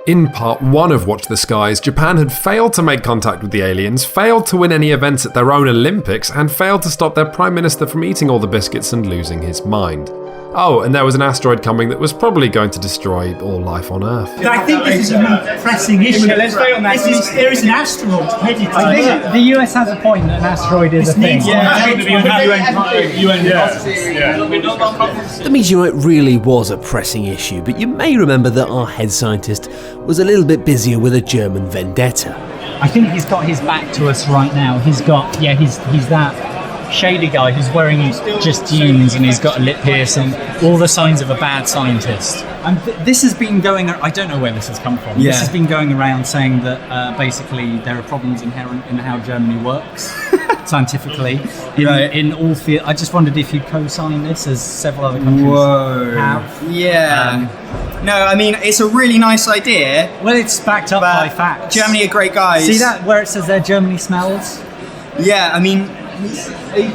In part 1 of Watch the Skies, Japan had failed to make contact with the aliens, failed to win any events at their own Olympics, and failed to stop their Prime Minister from eating all the biscuits and losing his mind. Oh, and there was an asteroid coming that was probably going to destroy all life on Earth. I think this is a more pressing issue. Let's vote on that. There is an asteroid headed to I think the US has a point that an asteroid is a thing. The meteorite really was a pressing issue, but you may remember that our head scientist was a little bit busier with a German vendetta. I think he's got his back to us right now. He's that shady guy who's wearing just jeans and he's got a lip pierce and all the signs of a bad scientist. And this has been going, I don't know where this has come from. Yeah. This has been going around saying that basically there are problems inherent in how Germany works scientifically in all fields. I just wondered if you co-sign this, as several other countries have. Yeah. No, I mean, it's a really nice idea. Well, it's backed up by facts. Germany are great guys. See that where it says there Germany smells? Yeah, I mean, he's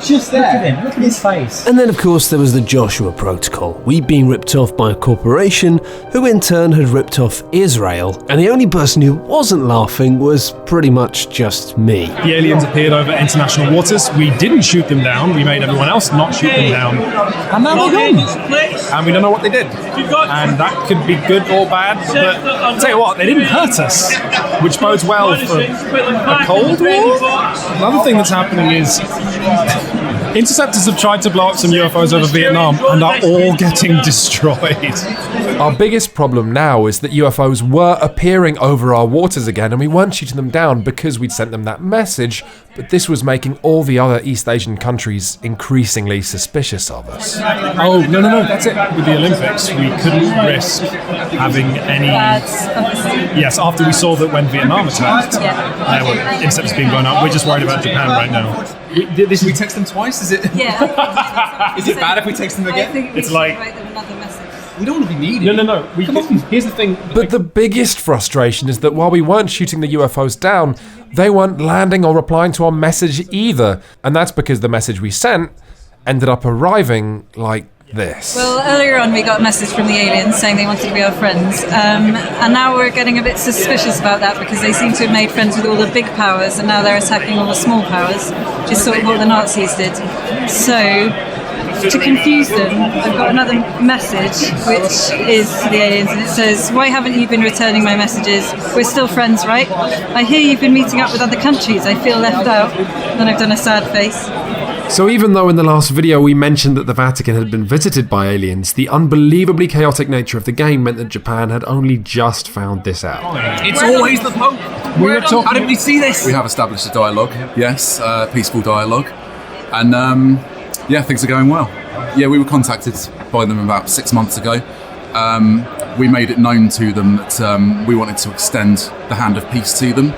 just there. Look at him, look at his face. And then, of course, there was the Joshua Protocol. We'd been ripped off by a corporation who in turn had ripped off Israel, and the only person who wasn't laughing was pretty much just me. The aliens appeared over international waters. We didn't shoot them down. We made everyone else not shoot them down. And now they're gone. And we don't know what they did. And that could be good or bad, but I'll tell you what, they didn't hurt us, which bodes well for a Cold War. Another thing that's happening is interceptors have tried to blow up some UFOs over Vietnam and are all getting destroyed. Our biggest problem now is that UFOs were appearing over our waters again, and we weren't shooting them down because we'd sent them that message, but this was making all the other East Asian countries increasingly suspicious of us. Oh, no, that's it. With the Olympics, we couldn't risk having any... Yes, after we saw that when Vietnam attacked, there were interceptors being blown up. We're just worried about Japan right now. We text them twice? Is it? Yeah. Is it bad if we text them again? I think we it's should like write them another message. We don't want to be needy. No. Come on. Here's the thing. But the biggest frustration is that while we weren't shooting the UFOs down, they weren't landing or replying to our message either. And that's because the message we sent ended up arriving like this. Well, earlier on we got a message from the aliens saying they wanted to be our friends, and now we're getting a bit suspicious about that because they seem to have made friends with all the big powers and now they're attacking all the small powers, just sort of what the Nazis did. So, to confuse them, I've got another message which is to the aliens, and it says, "Why haven't you been returning my messages? We're still friends, right? I hear you've been meeting up with other countries. I feel left out." Then I've done a sad face. So even though in the last video we mentioned that the Vatican had been visited by aliens, the unbelievably chaotic nature of the game meant that Japan had only just found this out. It's always the Pope. How did we see this? We have established a dialogue, yes, peaceful dialogue. And things are going well. Yeah, we were contacted by them about 6 months ago. We made it known to them that we wanted to extend the hand of peace to them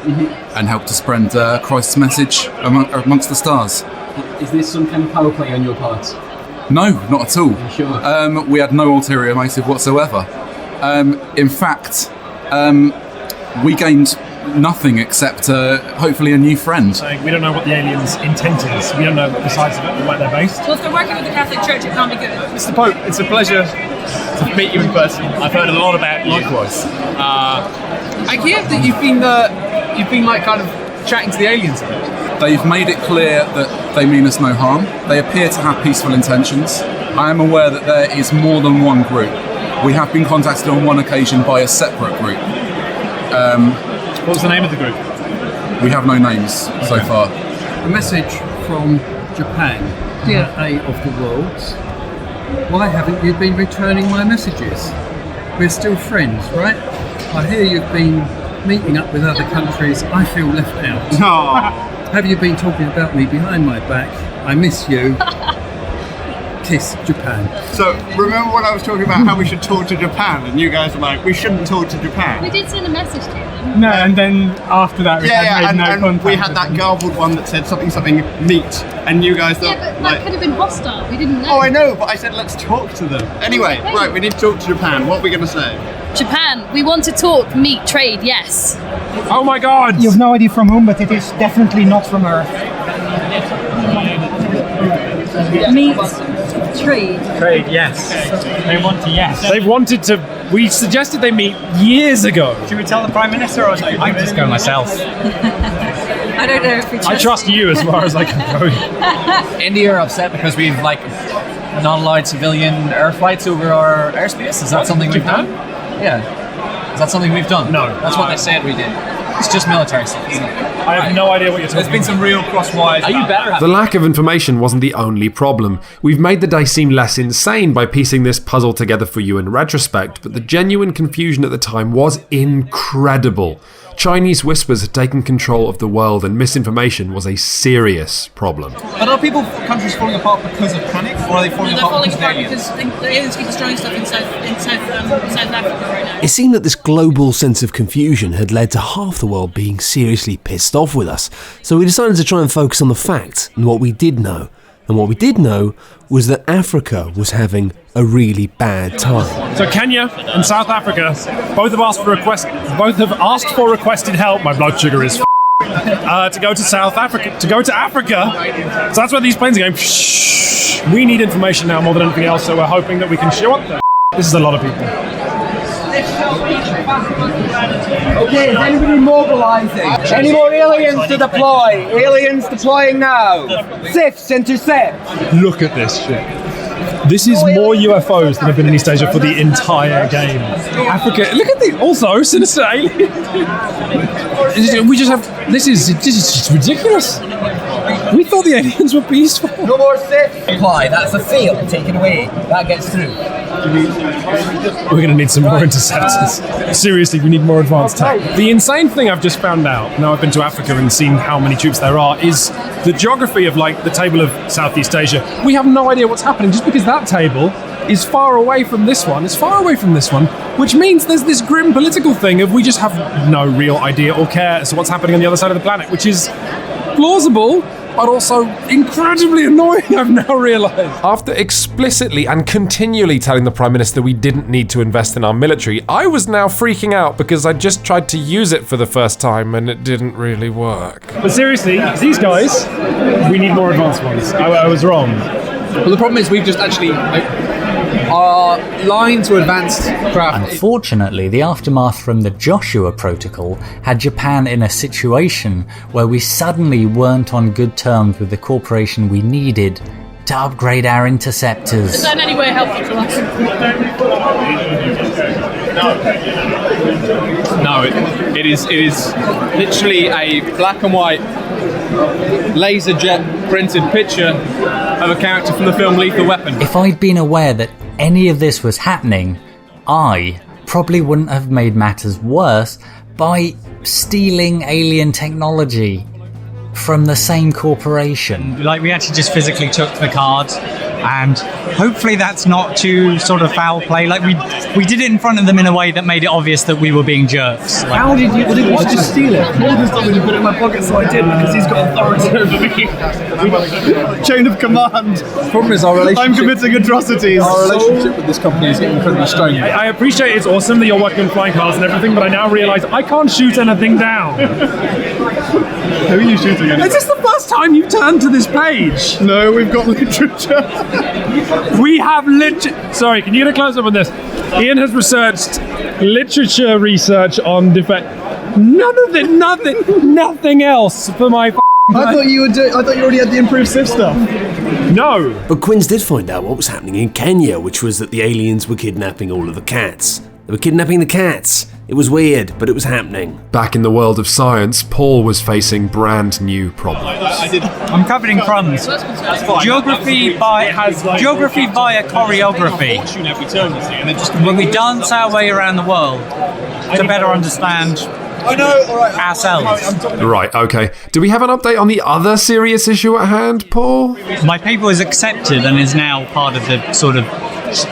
and help to spread Christ's message amongst the stars. Is this some kind of power play on your part? No, not at all. Are you sure? We had no ulterior motive whatsoever. In fact, we gained nothing except hopefully a new friend. Like, we don't know what the aliens' intent is. We don't know besides where they're based. Well, if they're working with the Catholic Church, it can't be good. Mr. Pope, it's a pleasure to meet you in person. I've heard a lot about you. Likewise. I hear that you've been like kind of chatting to the aliens a bit. They've made it clear that they mean us no harm. They appear to have peaceful intentions. I am aware that there is more than one group. We have been contacted on one occasion by a separate group. What was the name of the group? We have no names so far. A message from Japan. Dear A of the world, why haven't you been returning my messages? We're still friends, right? I hear you've been meeting up with other countries. I feel left out. Oh. Have you been talking about me behind my back? I miss you. Kiss Japan. So, remember when I was talking about how we should talk to Japan, and you guys were like, we shouldn't talk to Japan? We did send a message to them. No, and then after that we had no contact. We had that garbled one that said something meat, and you guys thought... Yeah, but that could have been hostile, we didn't know. Oh, I know, but I said let's talk to them. Anyway, right, we need to talk to Japan. What are we going to say? Japan, we want to talk meat trade, yes. Oh my god! You have no idea from whom, but it is definitely not from Earth. Meat trade? Trade, yes. They want to, yes. They've wanted to. We suggested they meet years ago. Should we tell the Prime Minister, or I can just go myself? I don't know if we trust I trust you as far as I can go. India are upset because we've not allowed civilian air flights over our airspace. Is that something we've done? Yeah. Is that something we've done? No. That's what they said we did. It's just military stuff, isn't it? I have no idea what you're talking about. There's been some real crosswires. Are you better? The lack of information wasn't the only problem. We've made the day seem less insane by piecing this puzzle together for you in retrospect, but the genuine confusion at the time was incredible. Chinese whispers had taken control of the world, and misinformation was a serious problem. But are countries falling apart because of panic, or are they falling apart because of aliens? the aliens keep destroying stuff in South Africa right now. It seemed that this global sense of confusion had led to half the world being seriously pissed off with us, so we decided to try and focus on the facts and what we did know. And what we did know was that Africa was having a really bad time. So Kenya and South Africa both have asked for requested help. My blood sugar is to go to South Africa, to Africa. So that's where these planes are going. We need information now more than anything else, so we're hoping that we can show up there. This is a lot of people. Okay, is anybody mobilising? Any more aliens to deploy? Aliens deploying now. Sifts, intercept. Look at this shit. This is more UFOs than have been in East Asia for the entire game. Africa, look at the also sinister alien. We just have this is just ridiculous. We thought the aliens were peaceful. No more sifts. Apply. That's a fail. Take it away. That gets through. We're going to need some more interceptors. Seriously, we need more advanced tech. The insane thing I've just found out, now I've been to Africa and seen how many troops there are, is the geography of like the table of Southeast Asia. We have no idea what's happening just because that table is far away from this one, which means there's this grim political thing of we just have no real idea or care as to what's happening on the other side of the planet, which is plausible, but also incredibly annoying, I've now realised. After explicitly and continually telling the Prime Minister we didn't need to invest in our military, I was now freaking out because I just tried to use it for the first time and it didn't really work. But seriously, these guys, we need more advanced ones. I was wrong. Well, the problem is we've just actually... our line to advanced craft... Unfortunately, the aftermath from the Joshua Protocol had Japan in a situation where we suddenly weren't on good terms with the corporation we needed to upgrade our interceptors. Is that in any way helpful to us? No, it is literally a black and white laser jet printed picture of a character from the film Lethal Weapon. If I'd been aware that any of this was happening, I probably wouldn't have made matters worse by stealing alien technology from the same corporation. Like, we actually just physically took the card, and hopefully that's not too sort of foul play. Like, we did it in front of them in a way that made it obvious that we were being jerks. Like, how did you just steal it? Paul just told me to put it in my pocket, so I did, because he's got authority over me. Chain of command. The problem is our relationship... I'm committing atrocities. Our relationship with this company is getting incredibly strained. I appreciate it's awesome that you're working on flying cars and everything, but I now realise I can't shoot anything down. Who are you shooting at? Is this the first time you've turned to this page? No, we've got literature. We have Sorry, can you get a close up on this? Ian has researched literature research on defense. Nothing else for my. I thought you already had the improved SIF stuff. No. But Quinns did find out what was happening in Kenya, which was that the aliens were kidnapping all of the cats. They were kidnapping the cats. It was weird, but it was happening. Back in the world of science, Paul was facing brand new problems. I'm covered in crumbs. Geography via choreography. When we dance our way around the world to better understand ourselves. Right, okay. Do we have an update on the other serious issue at hand, Paul? My paper was accepted and is now part of the sort of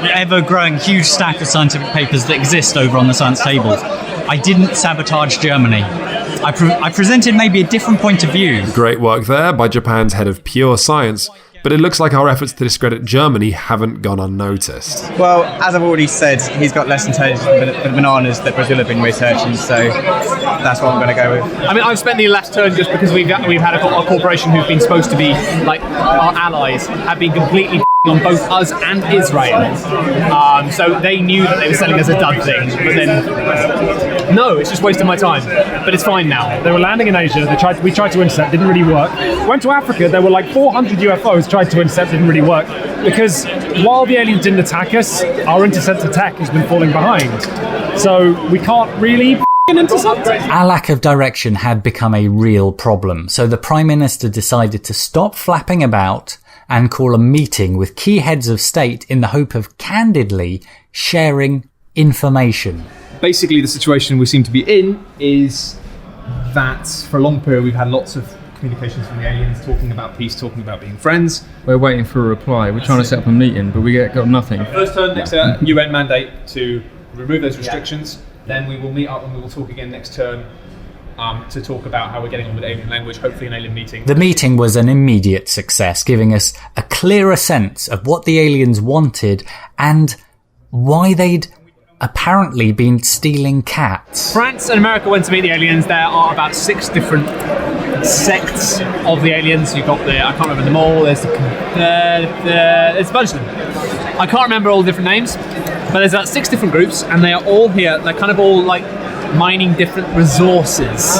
ever-growing huge stack of scientific papers that exist over on the science tables. I didn't sabotage Germany. I presented maybe a different point of view. Great work there by Japan's head of pure science, but it looks like our efforts to discredit Germany haven't gone unnoticed. Well, as I've already said, he's got less intelligence than the bananas that Brazil have been researching, so that's what I'm going to go with. I mean, I've spent the last turn just because we've had a corporation who've been supposed to be like our allies have been completely on both us and Israel. So they knew that they were selling us a dud thing, but then no, it's just wasting my time. But it's fine now. They were landing in Asia. We tried to intercept, didn't really work. Went to Africa. There were like 400 UFOs tried to intercept, didn't really work because while the aliens didn't attack us, our interceptor tech has been falling behind. So we can't really intercept. Our lack of direction had become a real problem. So the Prime Minister decided to stop flapping about and call a meeting with key heads of state in the hope of candidly sharing information. Basically, the situation we seem to be in is that for a long period we've had lots of communications from the aliens talking about peace, talking about being friends. We're waiting for a reply. We're trying to set up a meeting, but we got nothing. First turn next UN mandate to remove those restrictions. Then we will meet up and we will talk again next turn to talk about how we're getting on with alien language, hopefully an alien meeting. The meeting was an immediate success, giving us a clearer sense of what the aliens wanted and why they'd apparently been stealing cats. France and America went to meet the aliens. There are about 6 different sects of the aliens. You've got I can't remember them all. There's a bunch of them. I can't remember all the different names, but there's about 6 different groups, and they are all here. They're kind of all like mining different resources.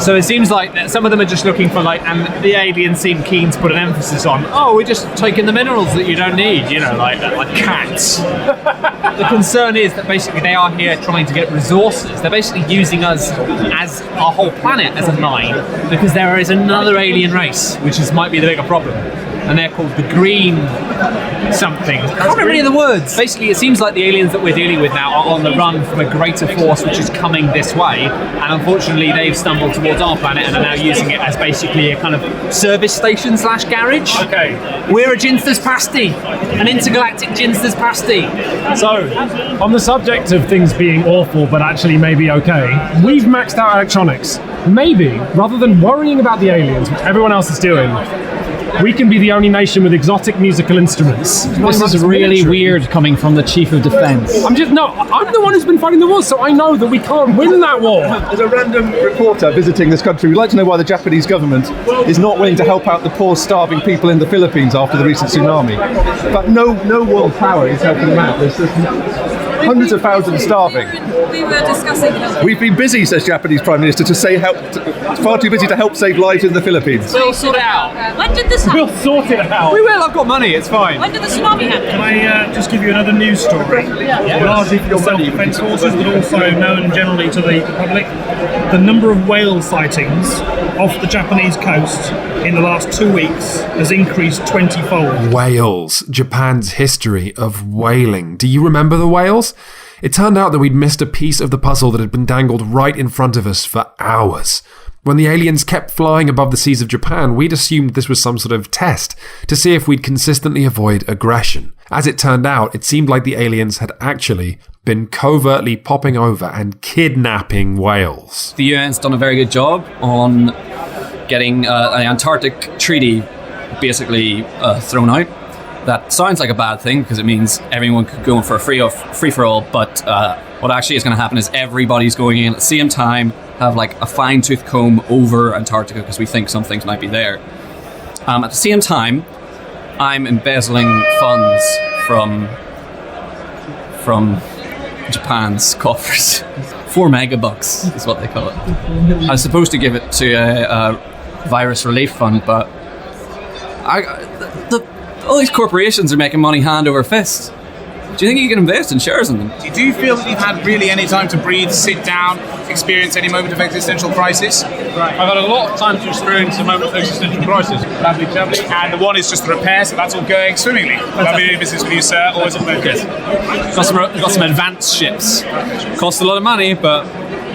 So it seems like that some of them are just looking for and the aliens seem keen to put an emphasis on, we're just taking the minerals that you don't need, like cats. The concern is that basically they are here trying to get resources. They're basically using us as our whole planet as a mine, because there is another alien race, which might be the bigger problem. And they're called the green something. I can't remember any of the words. Basically, it seems like the aliens that we're dealing with now are on the run from a greater force which is coming this way, and unfortunately they've stumbled towards our planet and are now using it as basically a kind of service station / garage. Okay. We're a Ginster's pasty, an intergalactic Ginster's pasty. So, on the subject of things being awful but actually maybe okay, we've maxed out electronics. Maybe, rather than worrying about the aliens, which everyone else is doing, we can be the only nation with exotic musical instruments. This is really weird coming from the Chief of Defence. I'm the one who's been fighting the war, so I know that we can't win that war. As a random reporter visiting this country, we'd like to know why the Japanese government is not willing to help out the poor, starving people in the Philippines after the recent tsunami. But no world power is helping them out. There's hundreds of thousands starving. We were discussing help. We've been busy, says Japanese Prime Minister, far too busy to help save lives in the Philippines. We'll sort it out. When did this happen? We'll sort it out. We will, I've got money, it's fine. When did the tsunami happen? Can I just give you another news story? Largely for the self-defence forces, but also known generally to the public. The number of whale sightings off the Japanese coast in the last 2 weeks has increased 20-fold. Whales, Japan's history of whaling. Do you remember the whales? It turned out that we'd missed a piece of the puzzle that had been dangled right in front of us for hours. When the aliens kept flying above the seas of Japan, we'd assumed this was some sort of test to see if we'd consistently avoid aggression. As it turned out, it seemed like the aliens had actually been covertly popping over and kidnapping whales. The UN's done a very good job on getting an Antarctic treaty basically thrown out. That sounds like a bad thing because it means everyone could go in for a free-for-all, but what actually is going to happen is everybody's going in at the same time, have like a fine-tooth comb over Antarctica because we think some things might be there. At the same time, I'm embezzling funds from Japan's coffers. 4 megabucks is what they call it. I was supposed to give it to a virus relief fund, but all these corporations are making money hand over fist. Do you think you can invest in shares in them? Do you feel that you've had really any time to breathe, sit down, experience any moment of existential crisis? Right. I've had a lot of time to experience a moment of existential crisis. Lovely. And the one is just the repair, so that's all going swimmingly. Lovely doing business with you, sir. Always a pleasure. Got some advanced ships. Cost a lot of money, but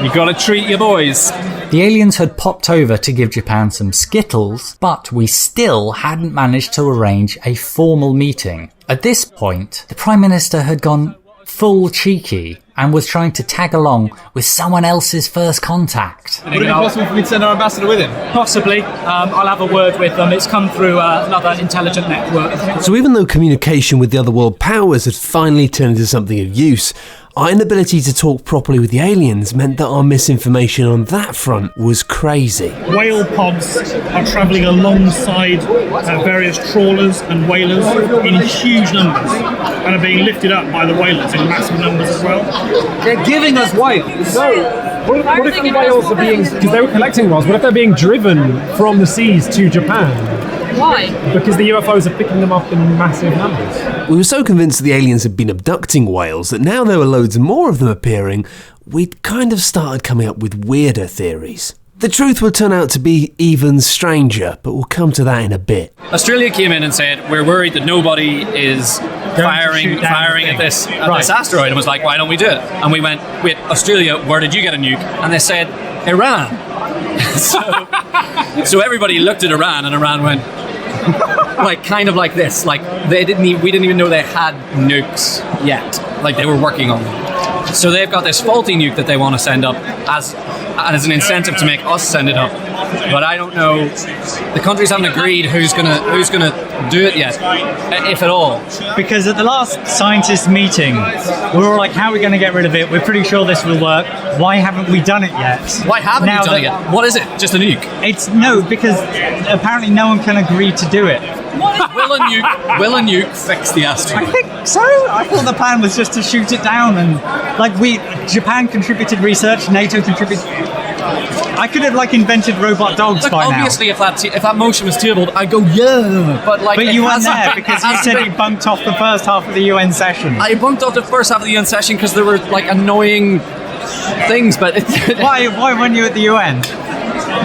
you got to treat your boys. The aliens had popped over to give Japan some skittles, but we still hadn't managed to arrange a formal meeting. At this point, the Prime Minister had gone full cheeky and was trying to tag along with someone else's first contact. Would it be possible for me to send our ambassador with him? Possibly. I'll have a word with them. It's come through another intelligent network. So even though communication with the other world powers had finally turned into something of use, Our inability to talk properly with the aliens meant that our misinformation on that front was crazy. Whale pods are travelling alongside various trawlers and whalers in huge numbers and are being lifted up by the whalers in massive numbers as well. They're giving us whales. What if the whales are being, because they were collecting whales, what if they're being driven from the seas to Japan? Why? Because the UFOs are picking them up in massive numbers. We were so convinced the aliens had been abducting whales that now there were loads more of them appearing, we'd kind of started coming up with weirder theories. The truth would turn out to be even stranger, but we'll come to that in a bit. Australia came in and said, we're worried that nobody is firing at this asteroid, and was like, why don't we do it? And we went, wait, Australia, where did you get a nuke? And they said, Iran. So everybody looked at Iran, and Iran went, like, kind of like this. Like, we didn't even know they had nukes yet. Like, they were working on them. So they've got this faulty nuke that they want to send up as an incentive to make us send it up. But I don't know. The countries haven't agreed who's gonna do it yet, if at all. Because at the last scientists' meeting, we were all like, how are we going to get rid of it? We're pretty sure this will work. Why haven't we done it yet? Why haven't we done it yet? What is it? Just a nuke? Because apparently no one can agree to do it. Will a nuke fix the asteroid? I think so. I thought the plan was just to shoot it down, and Japan contributed research, NATO contributed. I could have invented robot dogs by now. Obviously, if that motion was tabled, I'd go yeah. But you weren't there because you said you bunked off the first half of the UN session. I bunked off the first half of the UN session because there were annoying things. But why weren't you at the UN?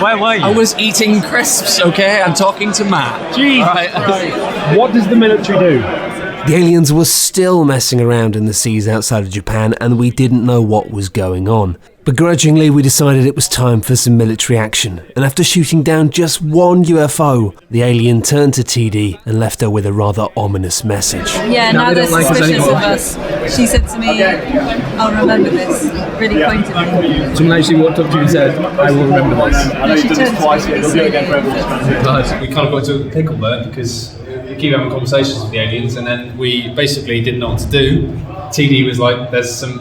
Where were you? I was eating crisps, okay, and talking to Matt. Jeez. Right. What does the military do? The aliens were still messing around in the seas outside of Japan, and we didn't know what was going on. Begrudgingly, we decided it was time for some military action, and after shooting down just one UFO, the alien turned to TD and left her with a rather ominous message. Yeah, now they're suspicious of us. She said to me, I'll remember this, really pointedly. Someone actually walked up to you and said, I will remember this. No, she turned to me, we'll do it again forever. We kind of got into a pickle there because we keep having conversations with the aliens, and then we basically didn't know what to do. TD was like, there's some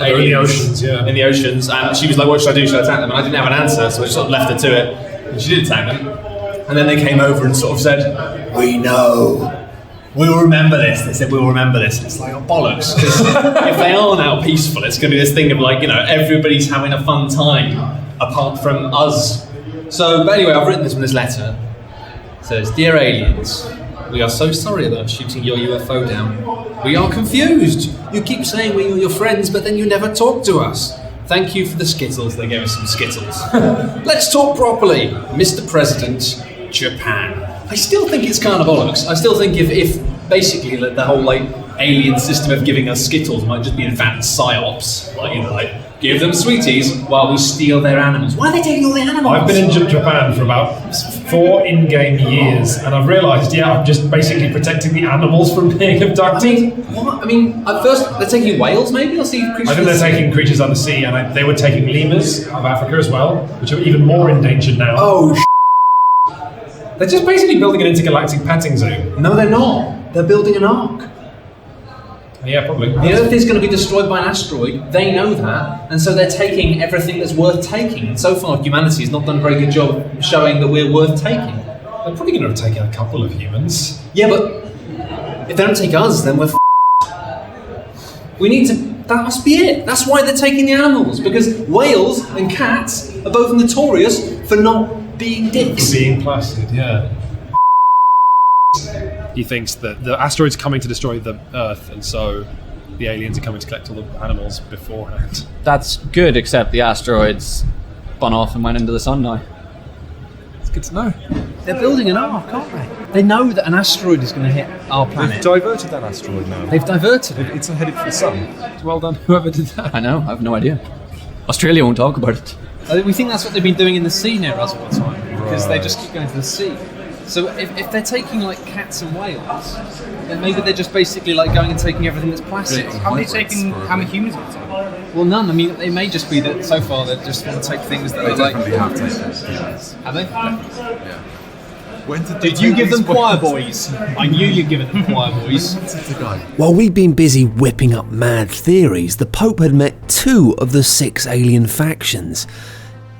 aliens in the oceans, and she was like, what should I do? Should I attack them? And I didn't have an answer, so I just sort of left her to it, and she did attack them. And then they came over and sort of said, we know. We'll remember this. They said, we'll remember this. And it's like, oh, bollocks. Because if they are now peaceful, it's going to be this thing of everybody's having a fun time apart from us. So, but anyway, I've written this in this letter. It says, Dear aliens, we are so sorry about shooting your UFO down. We are confused. You keep saying we're your friends, but then you never talk to us. Thank you for the Skittles. They gave us some Skittles. Let's talk properly. Mr. President, Japan. I still think it's kind of bollocks. I still think if basically the whole alien system of giving us Skittles might just be advanced psyops. Give them sweeties while we steal their animals. Why are they taking all their animals? I've been in Japan for about 4 in-game years, and I've realised, I'm just basically protecting the animals from being abducted. What? At first they're taking whales, maybe? Or sea creatures? I think they're taking creatures under sea, and they were taking lemurs of Africa as well, which are even more endangered now. Oh, They're just basically building an intergalactic petting zoo. No, they're not. They're building an ark. Yeah, probably. The Earth is going to be destroyed by an asteroid. They know that, and so they're taking everything that's worth taking. And so far, humanity has not done a very good job of showing that we're worth taking. They're probably going to have taken a couple of humans. Yeah, but if they don't take us, then we're We need to... That must be it. That's why they're taking the animals, because whales and cats are both notorious for not being dicks. For being placid, yeah. He thinks that the asteroid's coming to destroy the Earth, and so the aliens are coming to collect all the animals beforehand. That's good, except the asteroid's spun off and went into the sun now. It's good to know. They're building an ark, aren't they? They know that an asteroid is going to hit our planet. They've diverted that asteroid now. They've diverted it. It's headed for the sun. Well done, whoever did that. I know, I have no idea. Australia won't talk about it. We think that's what they've been doing in the sea near us all the time, because they just keep going to the sea. So if they're taking cats and whales, then maybe they're just basically going and taking everything that's plastic. How many humans are they taking? Well, none. It may just be that so far they just want to take things that they definitely have taken humans. Have they? Yeah. Did you give them choir boys? I knew you'd given them choir boys. While we'd been busy whipping up mad theories, the Pope had met 2 of the 6 alien factions.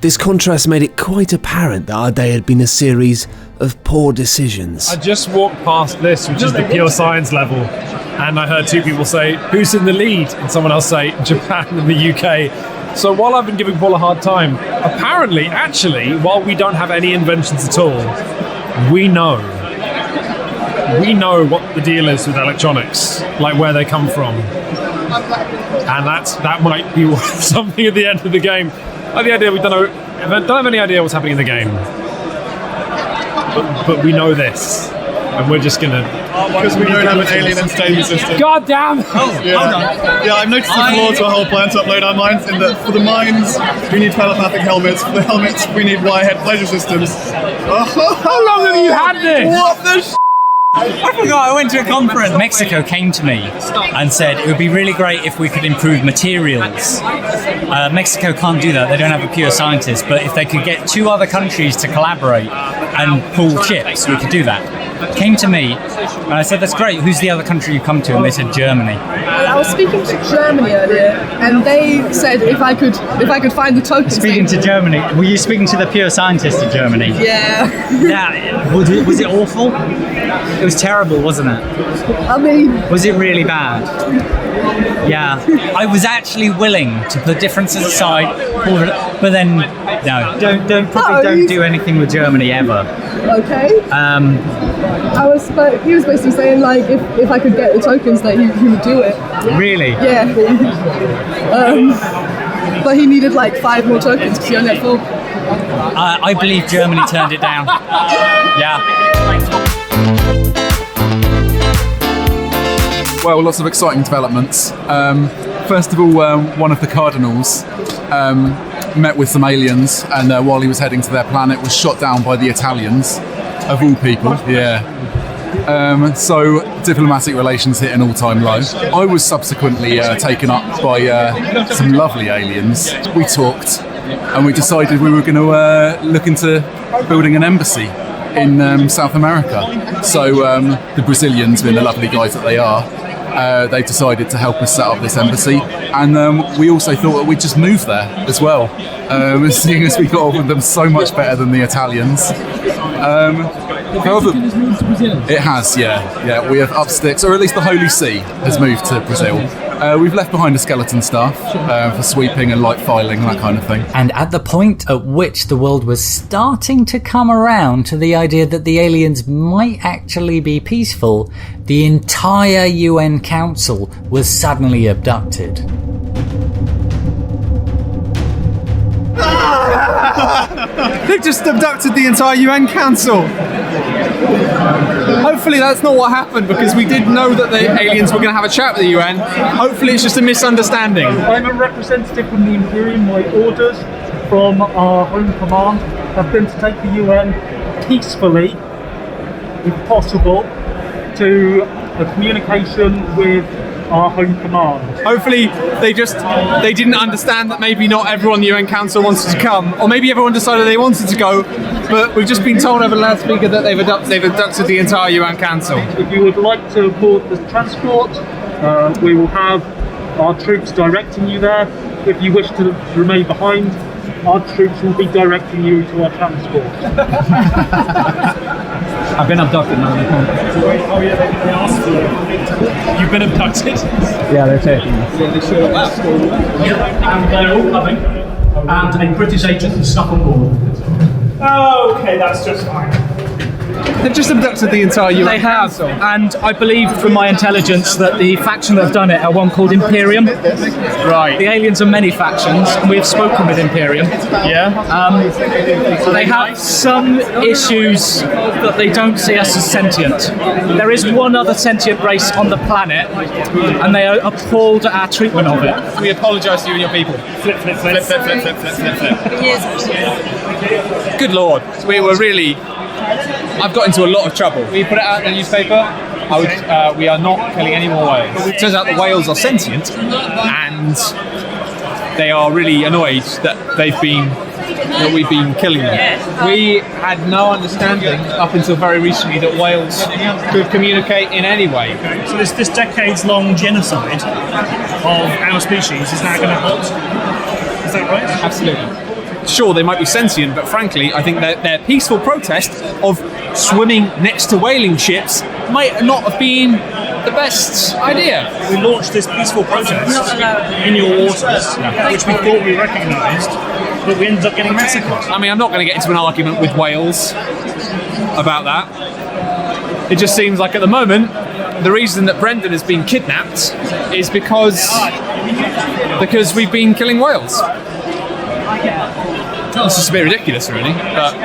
This contrast made it quite apparent that our day had been a series of poor decisions. I just walked past this, which is the pure science level, and I heard 2 people say, "Who's in the lead?" and someone else say, "Japan and the UK." So while I've been giving Paul a hard time, apparently, actually, while we don't have any inventions at all, we know what the deal is with electronics, like where they come from. And that might be worth something at the end of the game. I have the idea we don't have any idea what's happening in the game. But we know this. And we're just gonna... Because we don't have an alien entertainment system. God damn! Oh, yeah. Yeah, I've noticed a flaw to our whole plan to upload our minds in that for the minds, we need telepathic helmets. For the helmets, we need wirehead pleasure systems. How long have you had this? What the I forgot, I went to a conference. Mexico came to me and said it would be really great if we could improve materials. Mexico can't do that, they don't have a pure scientist, but if they could get 2 other countries to collaborate and pull chips, we could do that. Came to me and I said, that's great, who's the other country you come to? And they said Germany. I was speaking to Germany earlier and they said if I could find the tokens. Speaking to Germany, were you speaking to the pure scientists of Germany? Yeah. Yeah. Was it awful? It was terrible, wasn't it? I mean... Was it really bad? Yeah. I was actually willing to put differences aside, but then, no, don't do anything with Germany ever. Okay. He was basically saying like if I could get the tokens that he would do it. Really? Yeah. But he needed like 5 more tokens because he only had 4. I believe Germany turned it down. Yeah. Well, lots of exciting developments. First of all, one of the cardinals met with some aliens, and while he was heading to their planet, was shot down by the Italians, of all people. Yeah. So diplomatic relations hit an all-time low. I was subsequently taken up by some lovely aliens. We talked, and we decided we were going to look into building an embassy in South America. So the Brazilians, being the lovely guys that they are, they decided to help us set up this embassy, and we also thought that we'd just move there as well, seeing as we got on with them so much better than the Italians. However, it has, yeah. We have up sticks, or at least the Holy See has moved to Brazil. We've left behind a skeleton staff for sweeping and light filing, that kind of thing. And at the point at which the world was starting to come around to the idea that the aliens might actually be peaceful, the entire UN Council was suddenly abducted. They've just abducted the entire UN Council. Hopefully that's not what happened, because we did know that the aliens were going to have a chat with the UN. Hopefully it's just a misunderstanding. I'm a representative from the Imperium. My orders from our home command have been to take the UN peacefully, if possible, to a communication with our home command. Hopefully they didn't understand that maybe not everyone in the UN Council wanted to come, or maybe everyone decided they wanted to go, but we've just been told over the loudspeaker that they've abducted the entire UN Council. If you would like to board the transport, we will have our troops directing you there. If you wish to remain behind, our troops will be directing you to our transport. I've been abducted now. Oh yeah, they asked for it. You've been abducted? Yeah, they're taking us. And they're all coming. And a British agent is stuck on board. Okay, that's just fine. They've just abducted the entire UN They have, Council. and I believe from my intelligence that the faction that have done it are one called Imperium. Right. The aliens are many factions, and we have spoken with Imperium. Yeah. They have some issues that they don't see us as sentient. There is one other sentient race on the planet, and they are appalled at our treatment of it. We apologise to you and your people. Flip, flip, flip, flip, flip, flip, flip, flip, flip. Good Lord. We were really... I've got into a lot of trouble. We put it out in the newspaper. We are not killing any more whales. It turns out the whales are sentient, and they are really annoyed that they've been that we've been killing them. We had no understanding up until very recently that whales could communicate in any way. Okay, so this decades-long genocide of our species is now going to halt. Is that right? Absolutely. Sure, they might be sentient, but frankly, I think that their peaceful protest of swimming next to whaling ships might not have been the best idea. We launched this peaceful protest in your waters, which we thought we recognised, but we ended up getting massacred. I mean, I'm not going to get into an argument with whales about that. It just seems like at the moment, the reason that Brendan has been kidnapped is because we've been killing whales. It's just a bit ridiculous, really. But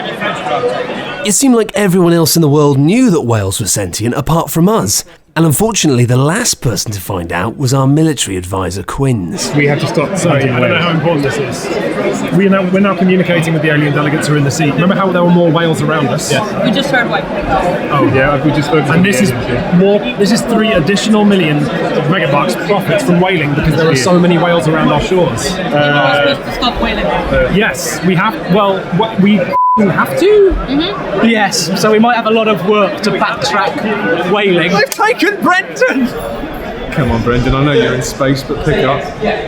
it seemed like everyone else in the world knew that whales were sentient apart from us. And unfortunately, the last person to find out was our military advisor, Quinns. We had to stop. Sorry, I don't know how important this is. We're now communicating with the alien delegates who are in the sea. Remember how there were more whales around us? We just heard one. Oh yeah, we just spoke. And this is more. This is 3 additional million megabucks profits from whaling because there are so many whales around our shores. We're supposed to stop whaling. Yes, we have. Well, we have to? Mm-hmm. Yes, so we might have a lot of work to backtrack whaling. I've taken Brendan! Come on, Brendan, I know you're in space, but pick up.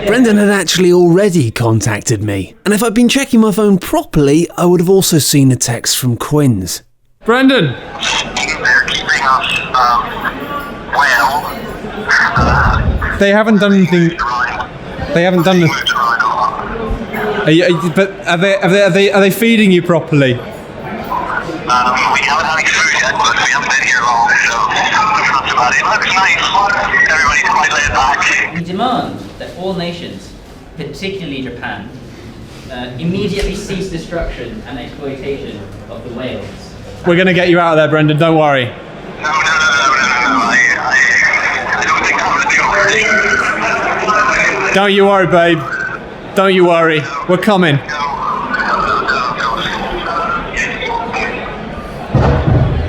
Brendan had actually already contacted me, and if I'd been checking my phone properly, I would have also seen a text from Quinns. Brendan! They're keeping us well. They haven't done anything. They haven't done the. But are they feeding you properly? We haven't had any food yet, but we haven't been here long, so that's not too bad. It looks nice. Everybody's quite laid back. We demand that all nations, particularly Japan, immediately cease destruction and exploitation of the whales. We're going to get you out of there, Brendan, don't worry. No. I don't think I'm going to do it. Don't you worry, babe. Don't you worry. We're coming.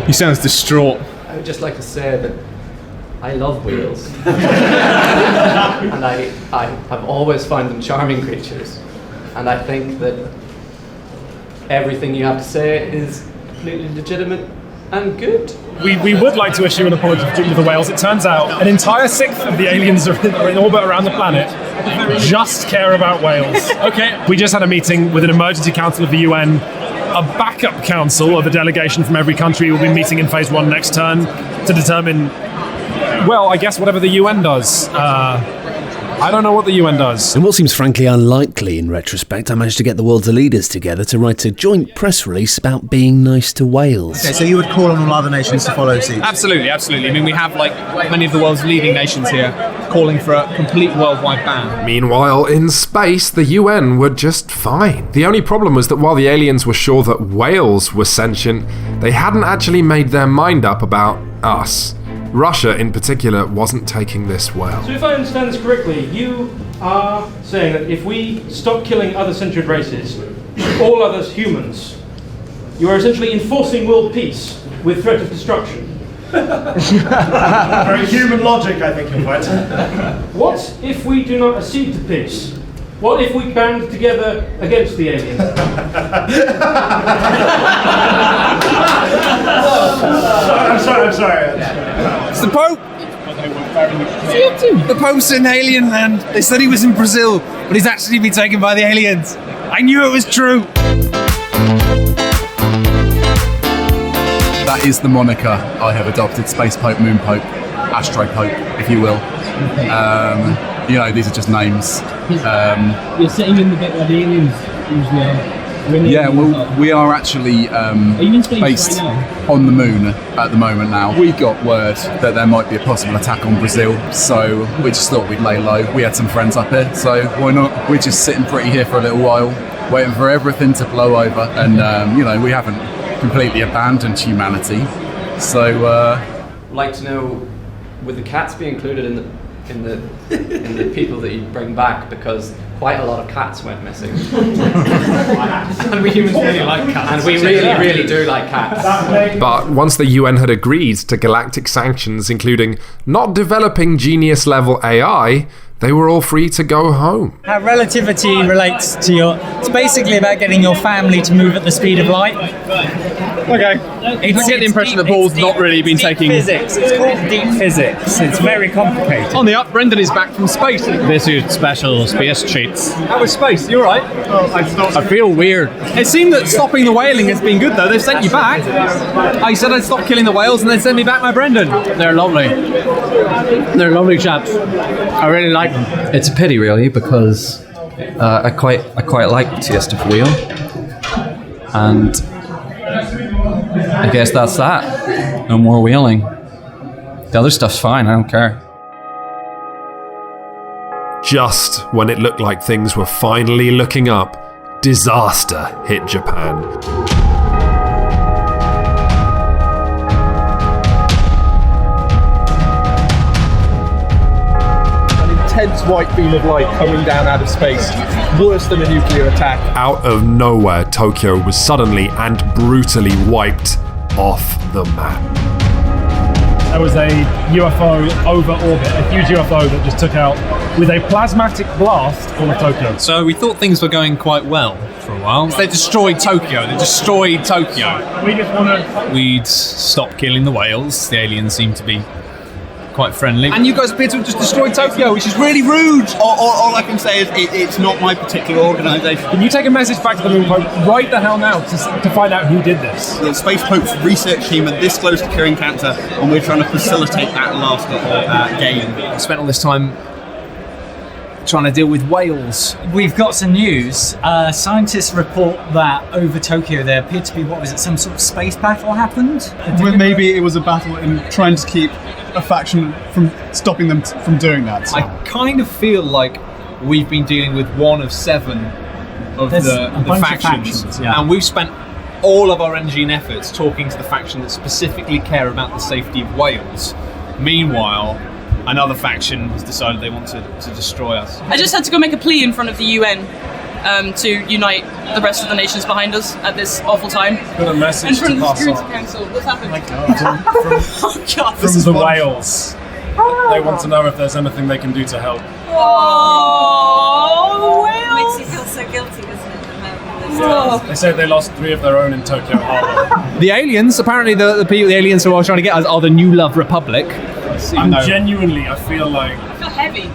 He sounds distraught. I would just like to say that I love whales. And I've always found them charming creatures. And I think that everything you have to say is completely legitimate and good. We would like to issue an apology to the whales. It turns out an entire sixth of the aliens are in orbit around the planet just care about whales. Okay. We just had a meeting with an emergency council of the UN. A backup council of a delegation from every country will be meeting in phase 1 next turn to determine, well, I guess whatever the UN does. I don't know what the UN does. In what seems frankly unlikely in retrospect, I managed to get the world's leaders together to write a joint press release about being nice to whales. Okay, so you would call on all other nations to follow suit? Absolutely. I mean, we have many of the world's leading nations here calling for a complete worldwide ban. Meanwhile, in space, the UN were just fine. The only problem was that while the aliens were sure that whales were sentient, they hadn't actually made their mind up about us. Russia, in particular, wasn't taking this well. So if I understand this correctly, you are saying that if we stop killing other sentient races, all other humans, you are essentially enforcing world peace with threat of destruction. Very human logic, I think you'll find. What if we do not accede to peace? What if we band together against the aliens? I'm sorry. It's the Pope! The Pope's in alien land. They said he was in Brazil, but he's actually been taken by the aliens. I knew it was true! That is the moniker I have adopted: Space Pope, Moon Pope, Astro Pope, if you will. These are just names. You're sitting in the bit where the aliens usually are. Yeah, well, we are actually based on the moon at the moment now. We got word that there might be a possible attack on Brazil, so we just thought we'd lay low. We had some friends up here, so why not? We're just sitting pretty here for a little while, waiting for everything to blow over, and we haven't completely abandoned humanity. So, I'd like to know, would the cats be included in the people that you bring back, because quite a lot of cats went missing. And we humans really like cats. And we really do like cats. But once the UN had agreed to galactic sanctions, including not developing genius-level AI, they were all free to go home. How relativity relates to it's basically about getting your family to move at the speed of light. Okay. I get the impression that Paul's not really been taking physics. It's called deep physics. It's very complicated. On the up, Brendan is back from space. This is special space treats. How was space? You alright? I feel weird. It seemed that stopping the whaling has been good though. They've sent you back. I said I'd stop killing the whales and they'd send me back my Brendan. They're lovely. They're lovely chaps. I really like them. It's a pity, really, because I quite like the taste of whale, and I guess that's that. No more whaling. The other stuff's fine. I don't care. Just when it looked like things were finally looking up, disaster hit Japan. Intense white beam of light coming down out of space, worse than a nuclear attack. Out of nowhere, Tokyo was suddenly and brutally wiped off the map. There was a UFO over orbit, a huge UFO that just took out, with a plasmatic blast, all of Tokyo. So we thought things were going quite well for a while. They destroyed Tokyo. They destroyed Tokyo. We just want to... We'd stopped killing the whales. The aliens seemed to be quite friendly. And you guys appear to have just destroyed Tokyo, which is really rude. All I can say is it's not my particular organisation. Can you take a message back to the Moon Pope right the hell now to find out who did this? The Space Pope's research team are this close to curing cancer, and we're trying to facilitate that last game. I spent all this time trying to deal with whales. We've got some news. Scientists report that over Tokyo there appeared to be, some sort of space battle happened? Well, maybe it was a battle in trying to keep a faction from stopping them from doing that. So. I kind of feel like we've been dealing with one of 7 of the factions, yeah. And we've spent all of our energy and efforts talking to the faction that specifically care about the safety of whales. Meanwhile, another faction has decided they want to destroy us. I just had to go make a plea in front of the UN to unite the rest of the nations behind us at this awful time. Got a message in front of the to pass Security on. Council. What's happened? Oh God! From the whales. They want to know if there's anything they can do to help. Oh, whales! Makes you feel so guilty, doesn't it? They say they lost 3 of their own in Tokyo Harbour. The aliens, apparently the aliens who are trying to get us are the New Love Republic. Genuinely, I feel heavy.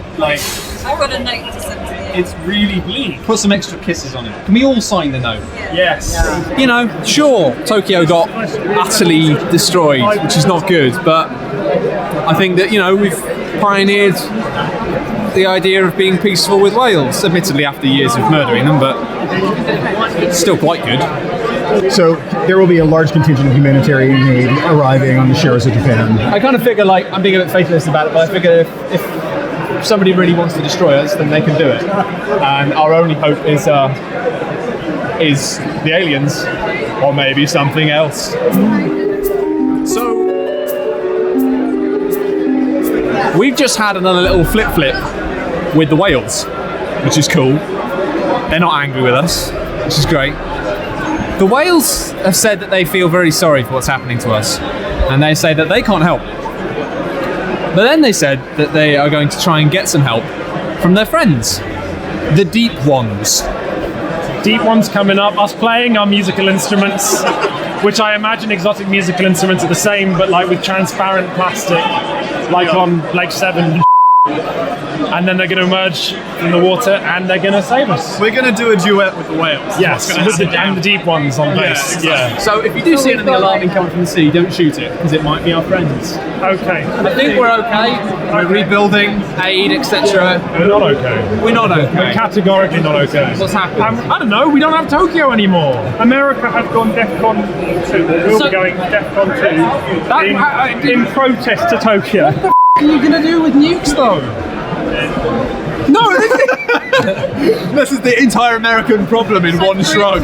I've got a note to send to you. It's really bleak. Put some extra kisses on it. Can we all sign the note? Yes. You know, sure, Tokyo got utterly destroyed, which is not good, but I think that, we've pioneered the idea of being peaceful with whales, admittedly after years of murdering them, but it's still quite good. So there will be a large contingent of humanitarian aid arriving on the shores of Japan. I kind of figure, I'm being a bit fatalist about it, but I figure if somebody really wants to destroy us, then they can do it. And our only hope is the aliens, or maybe something else. So we've just had another little flip with the whales, which is cool. They're not angry with us, which is great. The whales have said that they feel very sorry for what's happening to us, and they say that they can't help. But then they said that they are going to try and get some help from their friends, the deep ones. Deep ones coming up, us playing our musical instruments, which I imagine exotic musical instruments are the same, but with transparent plastic, on Lake 7. And then they're going to emerge from the water and they're going to save us. We're going to do a duet with the whales. Yes, and the deep ones on base. Yeah. So if you do see anything alarming coming from the sea, don't shoot it, because it might be our friends. Okay. I think we're okay. We're rebuilding, aid, etc. We're not okay. We're not okay. We're categorically not okay. What's happened? I don't know. We don't have Tokyo anymore. America has gone DEFCON 2. We'll be going DEFCON 2 in protest to Tokyo. What the are you going to do with nukes, though? No, this is the entire American problem in one shrug.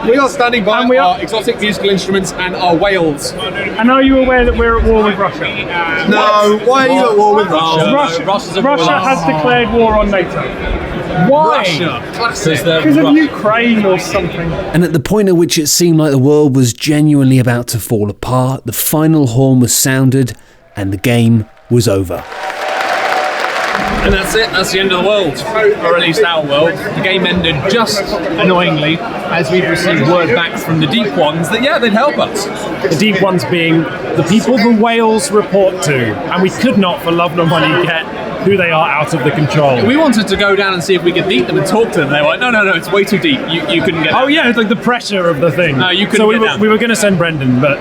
We are standing by our exotic musical instruments and our whales. And are you aware that we're at war with Russia? No, why are you at war with Russia? Russia has declared war on NATO. Why? Because of Ukraine or something. And at the point at which it seemed like the world was genuinely about to fall apart, the final horn was sounded and the game was over. And that's it, that's the end of the world. Or at least our world. The game ended just annoyingly as we received word back from the Deep Ones that, yeah, they'd help us. The Deep Ones being the people the whales report to, and we could not for love nor money get who they are out of the control. We wanted to go down and see if we could beat them and talk to them. They were like, no, it's way too deep. You couldn't get down. Oh yeah, it's like the pressure of the thing. No, you couldn't so get down. We were going to send Brendan, but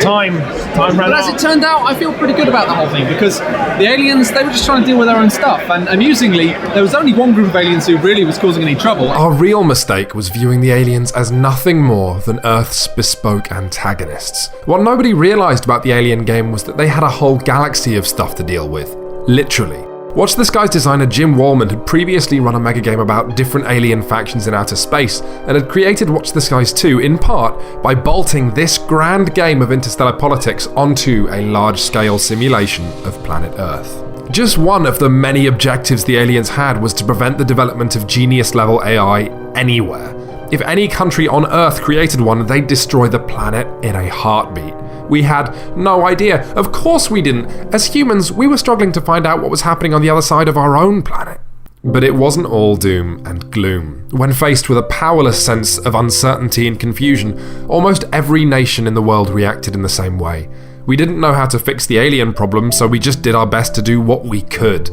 time ran But as out. it turned out, I feel pretty good about the whole thing because the aliens, they were just trying to deal with their own stuff. And amusingly, there was only one group of aliens who really was causing any trouble. Our real mistake was viewing the aliens as nothing more than Earth's bespoke antagonists. What nobody realised about the Alien game was that they had a whole galaxy of stuff to deal with. Literally. Watch This Guy's designer Jim Wallman had previously run a mega game about different alien factions in outer space, and had created Watch This Guy's 2 in part by bolting this grand game of interstellar politics onto a large-scale simulation of planet Earth. Just one of the many objectives the aliens had was to prevent the development of genius-level AI anywhere. If any country on Earth created one, they'd destroy the planet in a heartbeat. We had no idea. Of course we didn't. As humans, we were struggling to find out what was happening on the other side of our own planet. But it wasn't all doom and gloom. When faced with a powerless sense of uncertainty and confusion, almost every nation in the world reacted in the same way. We didn't know how to fix the alien problem, so we just did our best to do what we could.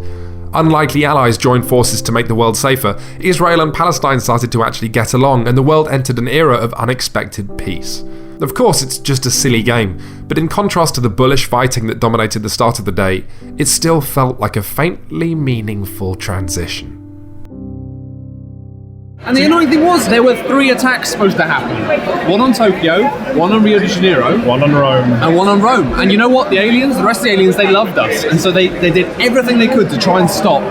Unlikely allies joined forces to make the world safer. Israel and Palestine started to actually get along, and the world entered an era of unexpected peace. Of course, it's just a silly game, but in contrast to the bullish fighting that dominated the start of the day, it still felt like a faintly meaningful transition. And the annoying thing was, there were 3 attacks supposed to happen. One on Tokyo, one on Rio de Janeiro, one on Rome, and one on Rome. And you know what? The rest of the aliens, they loved us. And so they did everything they could to try and stop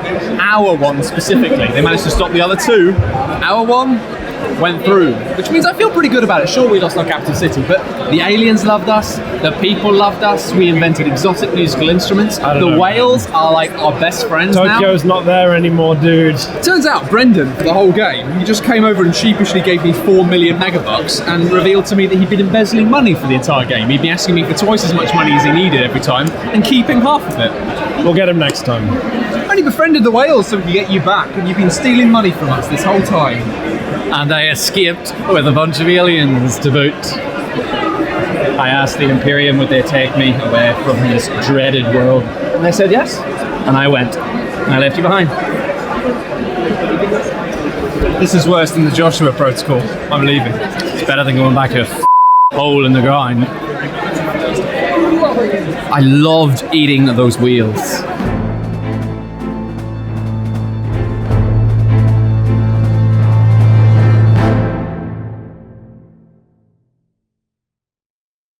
our one specifically. They managed to stop the other 2. Our one went through, which means I feel pretty good about it. Sure, we lost our capital city, but the aliens loved us, the people loved us, we invented exotic musical instruments, the whales are like our best friends now. Tokyo's not there anymore, dude. Turns out Brendan, for the whole game, he just came over and sheepishly gave me 4 million megabucks and revealed to me that he'd been embezzling money for the entire game. He'd been asking me for twice as much money as he needed every time and keeping half of it. We'll get him next time. I only befriended the whales so we could get you back, and you've been stealing money from us this whole time. And I escaped with a bunch of aliens to boot. I asked the Imperium would they take me away from this dreaded world, and they said yes, and I went, and I left you behind. This is worse than the Joshua Protocol. I'm leaving. It's better than going back to a hole in the ground. I loved eating those wheels.